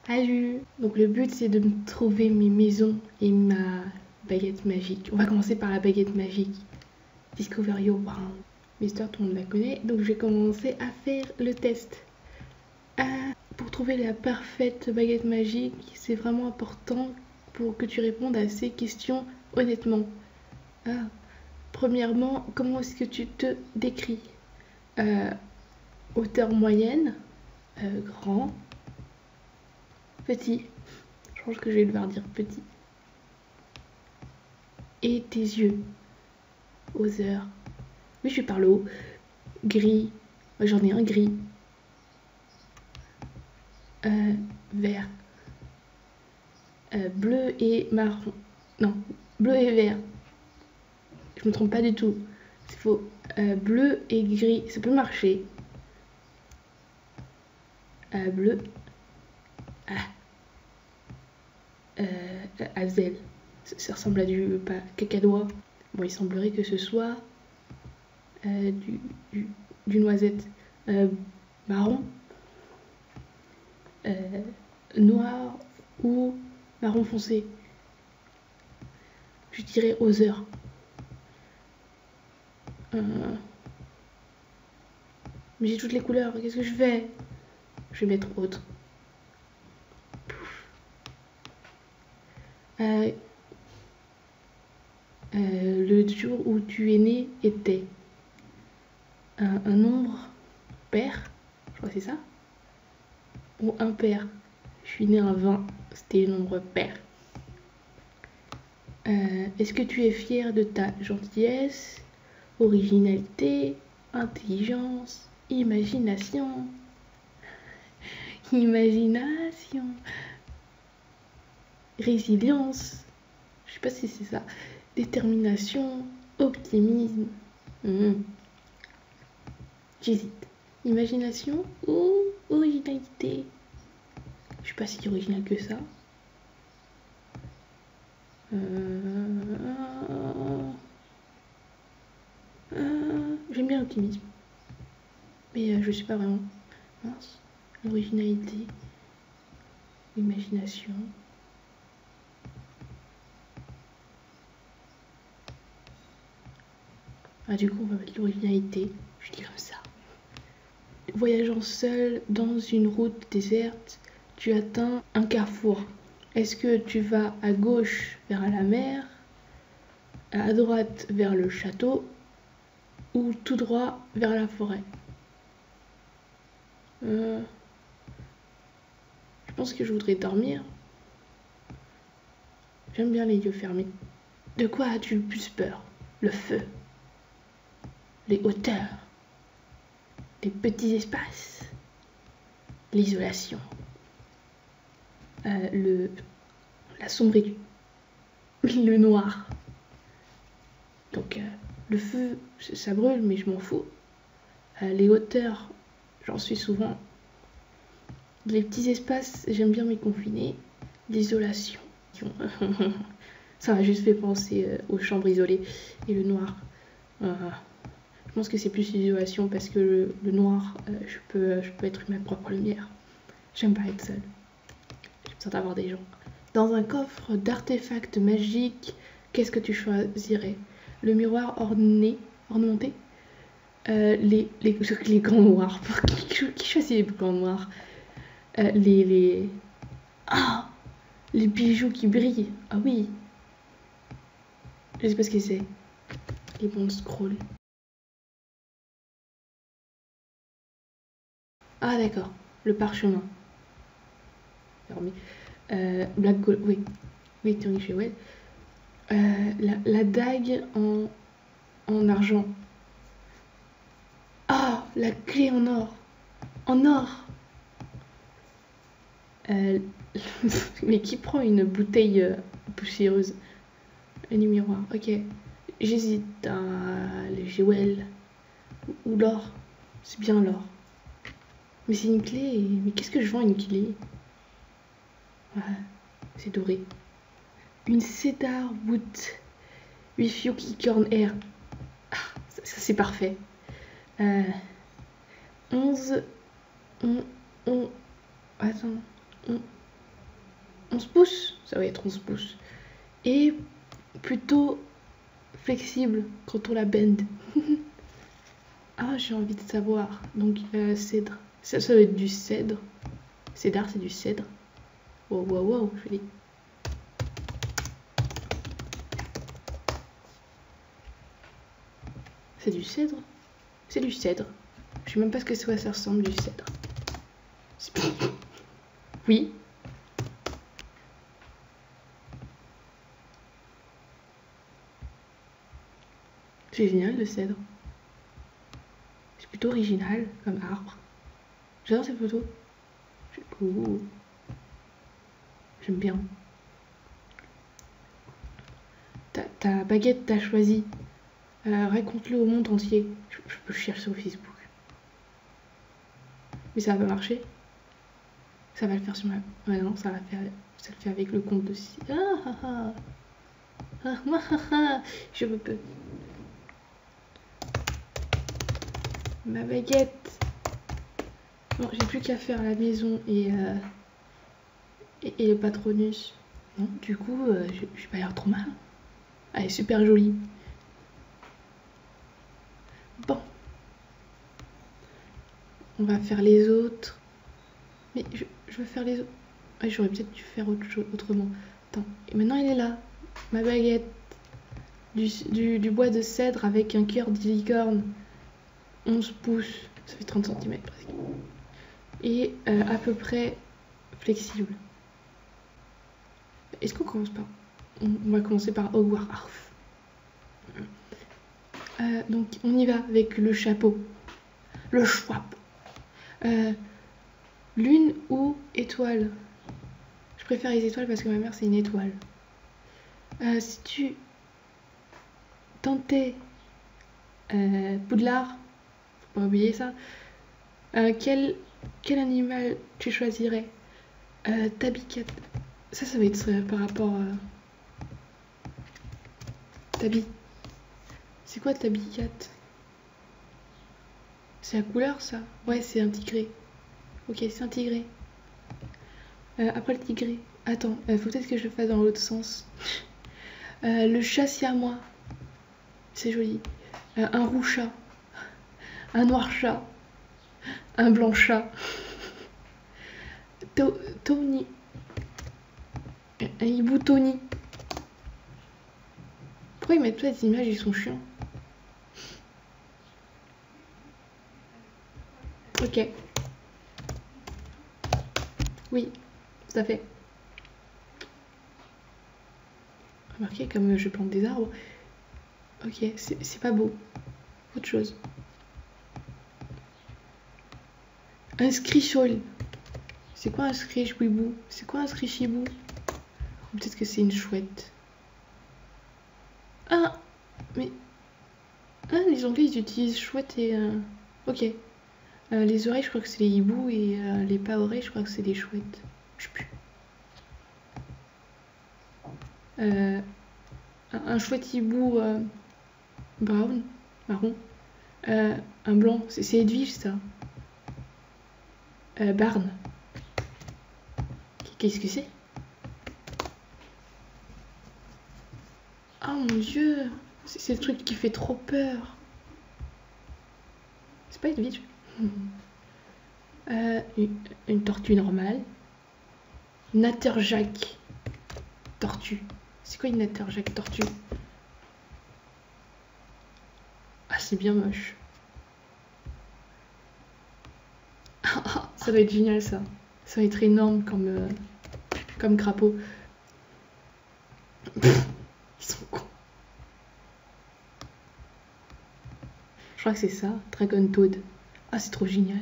Salut! Donc le but c'est de me trouver mes maisons et ma baguette magique. On va commencer par la baguette magique. Discover Your Brown. Mister, tout le monde la connaît. Donc je vais commencer à faire le test. Pour trouver la parfaite baguette magique, c'est vraiment important pour que tu répondes à ces questions honnêtement. Premièrement, comment est-ce que tu te décris? Hauteur moyenne, grand, petit. Je pense que je vais devoir dire petit. Et tes yeux? Other. Oui, je parle haut. Gris. Moi, j'en ai un gris. Vert. Bleu et marron. Non, bleu et vert. Je me trompe pas du tout. C'est faux. Bleu et gris. Ça peut marcher. Bleu. Hazel. Ça ressemble à du cacadois. Bon, il semblerait que ce soit du noisette. Marron. Noir ou marron foncé. Je dirais Other. Mais j'ai toutes les couleurs, qu'est-ce que je fais? Je vais mettre autre. Le jour où tu es né était un nombre pair, je crois que c'est ça, ou impair. Je suis né un 20, c'était le nombre pair. Est-ce que tu es fier de ta gentillesse, originalité, intelligence, imagination, résilience, je sais pas si c'est ça, détermination, optimisme. J'hésite. Imagination ou originalité? Je suis pas si original que ça. J'aime bien l'optimisme. Mais je suis pas vraiment. Mince. L'originalité. L'imagination. Du coup, on va mettre l'originalité. Je dis comme ça. Voyageant seul dans une route déserte, tu atteins un carrefour. Est-ce que tu vas à gauche vers la mer, à droite vers le château ou tout droit vers la forêt? Je pense que je voudrais dormir. J'aime bien les yeux fermés. De quoi as-tu le plus peur? Le feu, les hauteurs, les petits espaces, l'isolation, la sombreté, le noir. Donc le feu, ça brûle, mais je m'en fous. Les hauteurs, j'en suis souvent. Les petits espaces, j'aime bien m'y confiner. L'isolation. Ça m'a juste fait penser aux chambres isolées. Et le noir. Je pense que c'est plus l'isolation parce que le noir, je peux être ma propre lumière. J'aime pas être seule. J'ai besoin d'avoir des gens. Dans un coffre d'artefacts magiques, qu'est-ce que tu choisirais? Le miroir ornementé? Les gants noirs. Qui choisit les gants noirs? Les bijoux qui brillent. Ah oui. Je sais pas ce que c'est. Les bons scrolls. Ah d'accord. Le parchemin. Black Gold. Oui. Oui, Tony Shewell. La dague en argent. Ah, la clé en or. En or. Mais qui prend une bouteille poussiéreuse? Un miroir, ok. J'hésite. Le Jewel ou l'or. C'est bien l'or. Mais c'est une clé. Mais qu'est-ce que je vends une clé? Ouais, c'est doré. Une cedar wood with unicorn hair. Ah, ça c'est parfait. 11. Attends. 11 pouces, ça va être 11 pouces. Et plutôt flexible quand on la bend. Ah, j'ai envie de savoir. Donc, cèdre. Ça va être du cèdre. Cédar, c'est du cèdre. Wow, wow, wow, joli. C'est du cèdre? C'est du cèdre. Je sais même pas ce que ça ressemble, du cèdre. Oui. C'est génial, le cèdre. C'est plutôt original comme arbre. J'adore ces photos. Ouh. J'aime bien. Ta baguette, t'as choisi. Raconte-le au monde entier. Je peux chercher sur Facebook. Mais ça va pas marcher. Ça va le faire sur ma... Ouais, non, ça le fait avec le compte de... Je peux. Ma baguette. Bon, j'ai plus qu'à faire la maison et le patronus. Bon, du coup, j'ai pas l'air trop mal. Elle est super jolie. Bon. On va faire les autres. Mais je veux faire les autres. Ah, j'aurais peut-être dû faire autre chose, autrement. Attends. Et maintenant, elle est là. Ma baguette. Du bois de cèdre avec un cœur de licorne. 11 pouces. Ça fait 30 cm presque. Et à peu près flexible. Est-ce qu'on commence par... On va commencer par Hogwarts. Donc on y va avec le chapeau. Le chapeau. Lune ou étoile? Je préfère les étoiles parce que ma mère c'est une étoile. Si tu tentais Poudlard, faut pas oublier ça, quel animal tu choisirais? Tabicat. Ça va être par rapport à... Tabi. C'est quoi Tabicat? C'est la couleur ça? Ouais, c'est un tigré. Ok, c'est un tigré. Après le tigré. Attends, faut peut-être que je le fasse dans l'autre sens. Le chat siamois. C'est joli. Un roux chat. Un noir chat. Un blanc chat. Tony. Un hibou Tony. Pourquoi ils mettent pas des images, ils sont chiants. Ok. Oui, tout à fait. Remarquez comme je plante des arbres. Ok, c'est pas beau. Autre chose. Un scrichol. C'est quoi un scrichouibou? C'est quoi un scrichibou? Peut-être que c'est une chouette. Ah, mais... Ah, les Anglais, ils utilisent chouette et... Ok. Les oreilles, je crois que c'est les hiboux et les pas oreilles, je crois que c'est des chouettes. Je sais plus. Un chouette hibou brown, marron. Un blanc, c'est Edwige ça. Barn. Qu'est-ce que c'est? Oh mon dieu, c'est le truc qui fait trop peur. C'est pas Edwige. Une tortue normale. Natterjack. Tortue. C'est quoi une Natterjack tortue? Ah, c'est bien moche. Ça doit être génial ça. Ça va être énorme comme crapaud. Ils sont cons. Je crois que c'est ça, Dragon Toad. Ah, c'est trop génial.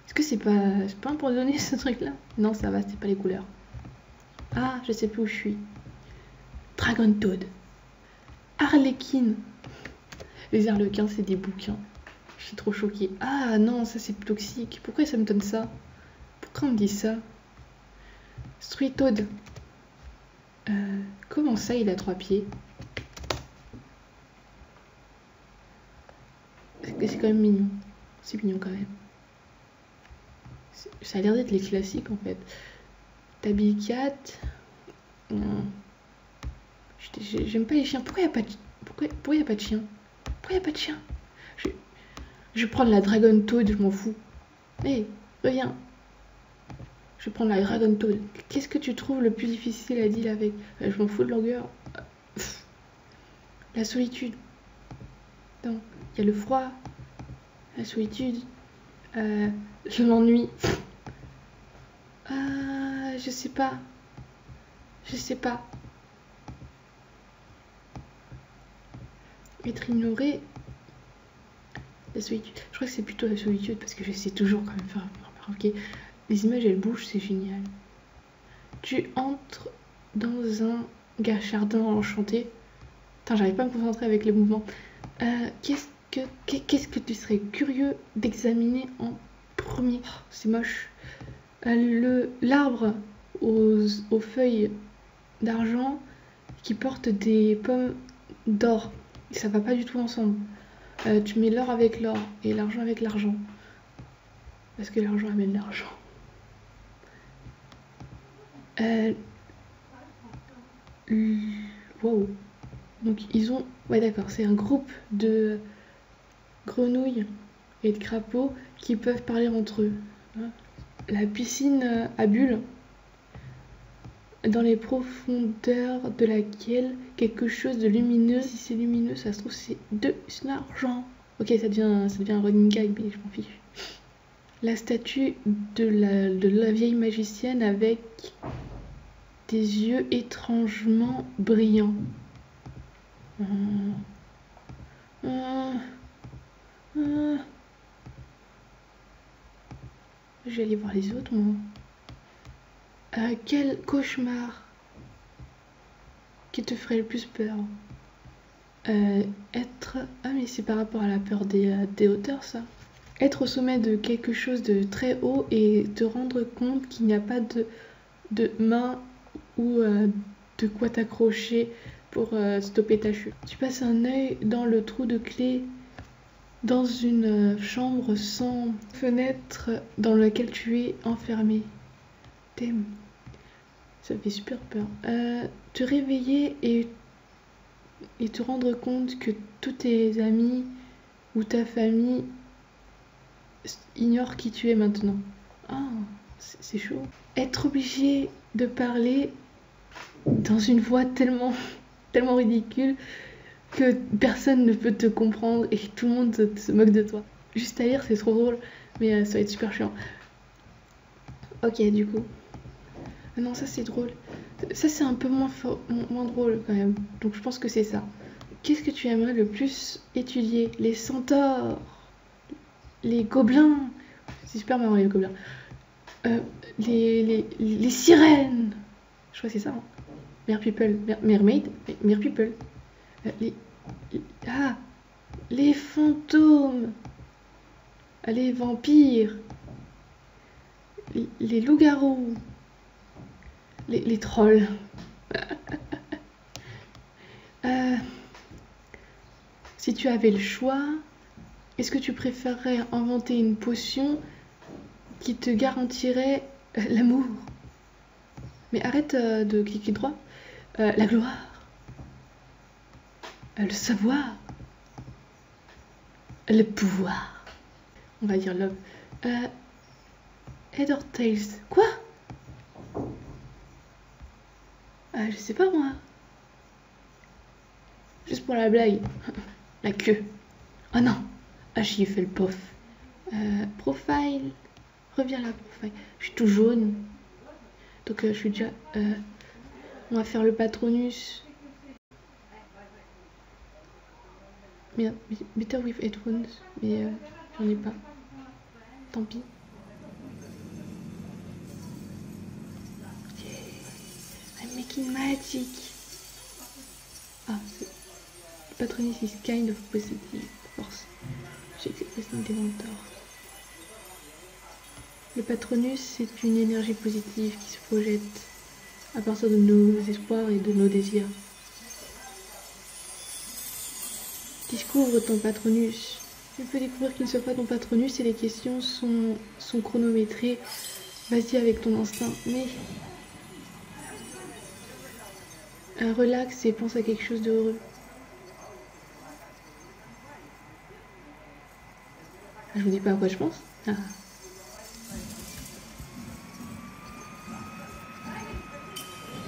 Est-ce que c'est pas un pour donner ce truc là? Non, ça va, c'est pas les couleurs. Ah, je sais plus où je suis. Dragon Toad. Harlequin. Les harlequins, c'est des bouquins. Je suis trop choquée. Ah non, ça c'est toxique. Pourquoi ça me donne ça? Pourquoi on me dit ça? Street Toad. Comment ça, il a 3 pieds? C'est quand même mignon. C'est mignon quand même. Ça a l'air d'être les classiques en fait. Tabicat. Non. J'aime pas les chiens. Pourquoi y a pas de chien? Pourquoi y a pas de chien? Je vais prendre la Dragon Toad, je m'en fous. Hé, reviens. Je vais prendre la Dragon Toad. Qu'est-ce que tu trouves le plus difficile à deal avec? Je m'en fous de longueur. La solitude. Non, il y a le froid, la solitude, l'ennui. Je sais pas. Je sais pas. Être ignoré. La solitude. Je crois que c'est plutôt la solitude parce que j'essaie toujours quand même de faire remarquer. Les images elles bougent, c'est génial. Tu entres dans un jardin enchanté. Putain, j'arrive pas à me concentrer avec les mouvements. Qu'est-ce que tu serais curieux d'examiner en premier? Oh, c'est moche. L'arbre aux feuilles d'argent qui porte des pommes d'or. Ça va pas du tout ensemble. Tu mets l'or avec l'or et l'argent avec l'argent. Parce que l'argent amène l'argent. Wow. Donc ils ont... Ouais d'accord, c'est un groupe de grenouilles et de crapauds qui peuvent parler entre eux. La piscine à bulles, dans les profondeurs de laquelle quelque chose de lumineux, si c'est lumineux, ça se trouve c'est de l'argent. Ok, ça devient un running gag, mais je m'en fiche. La statue de la vieille magicienne avec des yeux étrangement brillants. Je vais aller voir les autres, moi. Quel cauchemar qui te ferait le plus peur? Être... Ah mais c'est par rapport à la peur des hauteurs, ça. Être au sommet de quelque chose de très haut et te rendre compte qu'il n'y a pas de main ou de quoi t'accrocher pour stopper ta chute. Tu passes un œil dans le trou de clé dans une chambre sans fenêtre dans laquelle tu es enfermé. T'aimes. Ça fait super peur. Te réveiller et te rendre compte que tous tes amis ou ta famille ignorent qui tu es maintenant. Ah, c'est chaud. Être obligé de parler dans une voix tellement ridicule que personne ne peut te comprendre et tout le monde se moque de toi. Juste à lire, c'est trop drôle, mais ça va être super chiant. Ok, du coup. Ah non, ça c'est drôle. Ça c'est un peu moins drôle quand même. Donc je pense que c'est ça. Qu'est-ce que tu aimerais le plus étudier? Les centaures, les gobelins. C'est super marrant les gobelins. Les sirènes. Je crois que c'est ça. Hein. Mere people. Mermaid. Mere people. Les fantômes. Les vampires. Les loups-garous. Les trolls. Si tu avais le choix, est-ce que tu préférerais inventer une potion qui te garantirait l'amour? Mais arrête de cliquer droit. La gloire. Le savoir. Le pouvoir. On va dire love. Head or tails. Quoi? Je sais pas moi. Juste pour la blague. La queue. Oh non. J'y ai fait le pof. Profile. Reviens là, profile. Je suis tout jaune. Donc je suis déjà... on va faire le Patronus. Merde, better with headphones. Mais j'en ai pas. Tant pis. I'm making magic. Ah, le Patronus is kind of positive. Force. Je sais que c'est possible des mentors. Le Patronus, c'est une énergie positive qui se projette à partir de nos espoirs et de nos désirs. Découvre ton Patronus. Tu peux découvrir qu'il ne soit pas ton Patronus et les questions sont chronométrées. Vas-y avec ton instinct. Mais Relax et pense à quelque chose de heureux. Je vous dis pas à quoi je pense. Ah.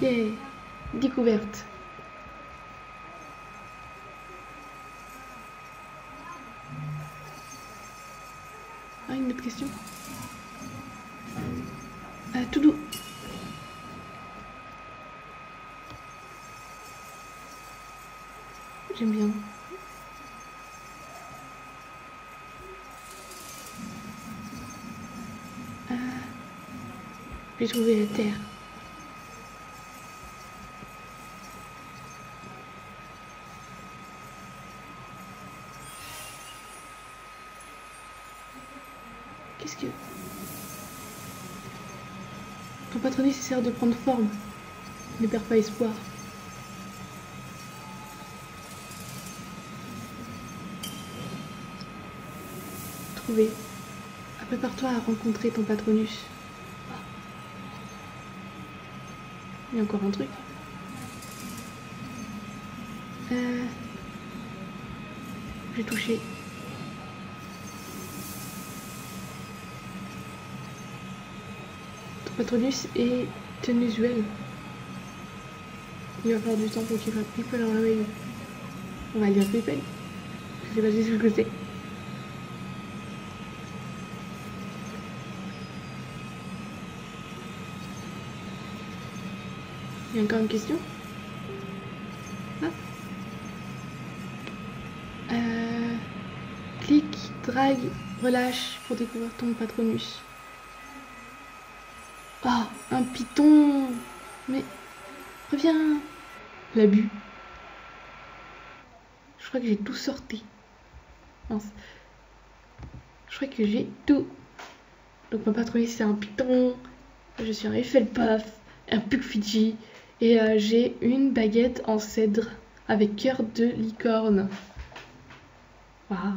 Yeah, découverte. Ah, une autre question. Tout doux. J'aime bien. J'ai trouvé la terre. Qu'est-ce que... Ton patronus sert de prendre forme. Ne perds pas espoir. Trouvé. Prépare-toi à rencontrer ton patronus. Il y a encore un truc. J'ai touché. Ton patronus est inusuel. Il va falloir du temps pour qu'il fasse people en réveil. On va lire people. Je sais pas du tout ce que c'est. Il y a encore une question? Clique, drague, relâche pour découvrir ton patronus. Oh, un python! Mais reviens! L'abus. Je crois que j'ai tout sorti. Mince. Je crois que j'ai tout. Donc mon patronus c'est un python. Je suis un Hufflepuff, un Puck Fidji. Et j'ai une baguette en cèdre avec cœur de licorne. Waouh!